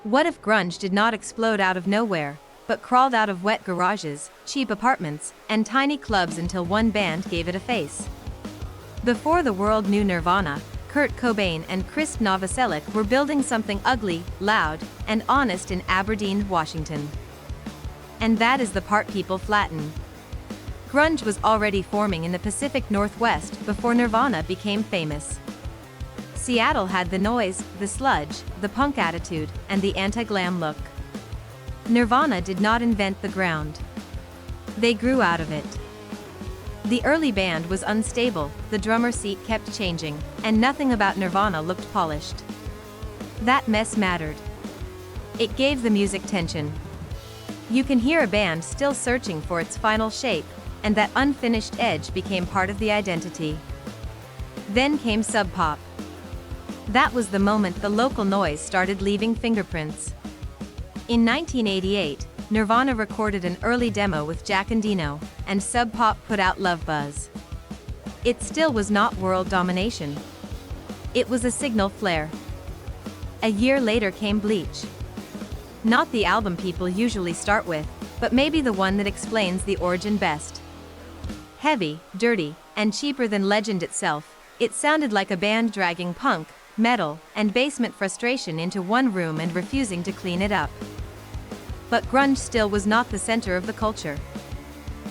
What if grunge did not explode out of nowhere, but crawled out of wet garages, cheap apartments, and tiny clubs until one band gave it a face? Before the world knew Nirvana, Kurt Cobain and Chris Novoselic were building something ugly, loud, and honest in Aberdeen, Washington. And that is the part people flatten. Grunge was already forming in the Pacific Northwest before Nirvana became famous. Seattle had the noise, the sludge, the punk attitude, and the anti-glam look. Nirvana did not invent the ground. They grew out of it. The early band was unstable, the drummer seat kept changing, and nothing about Nirvana looked polished. That mess mattered. It gave the music tension. You can hear a band still searching for its final shape, and that unfinished edge became part of the identity. Then came Sub Pop. That was the moment the local noise started leaving fingerprints. In 1988, Nirvana recorded an early demo with Jack Endino, and Sub Pop put out Love Buzz. It still was not world domination. It was a signal flare. A year later came Bleach. Not the album people usually start with, but maybe the one that explains the origin best. Heavy, dirty, and cheaper than legend itself, it sounded like a band dragging punk, metal, and basement frustration into one room and refusing to clean it up. But grunge still was not the center of the culture.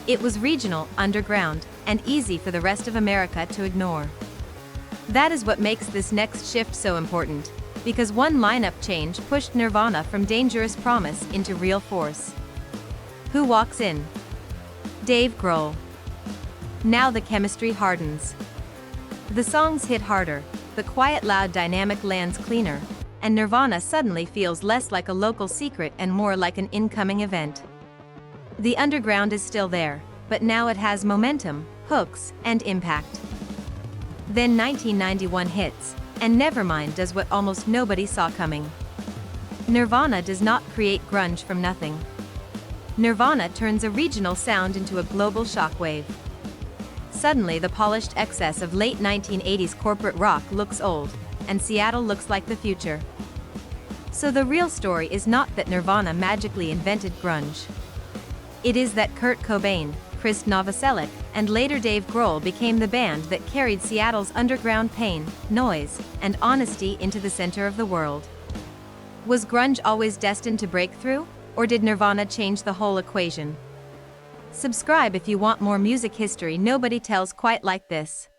It was regional, underground, and easy for the rest of America to ignore. That is what makes this next shift so important, because one lineup change pushed Nirvana from dangerous promise into real force. Who walks in? Dave Grohl. Now the chemistry hardens. The songs hit harder, the quiet loud dynamic lands cleaner, and Nirvana suddenly feels less like a local secret and more like an incoming event. The underground is still there, but now it has momentum, hooks, and impact. Then 1991 hits, and Nevermind does what almost nobody saw coming. Nirvana does not create grunge from nothing. Nirvana turns a regional sound into a global shockwave. Suddenly the polished excess of late 1980s corporate rock looks old, and Seattle looks like the future. So the real story is not that Nirvana magically invented grunge. It is that Kurt Cobain, Chris Novoselic, and later Dave Grohl became the band that carried Seattle's underground pain, noise, and honesty into the center of the world. Was grunge always destined to break through, or did Nirvana change the whole equation? Subscribe if you want more music history nobody tells quite like this.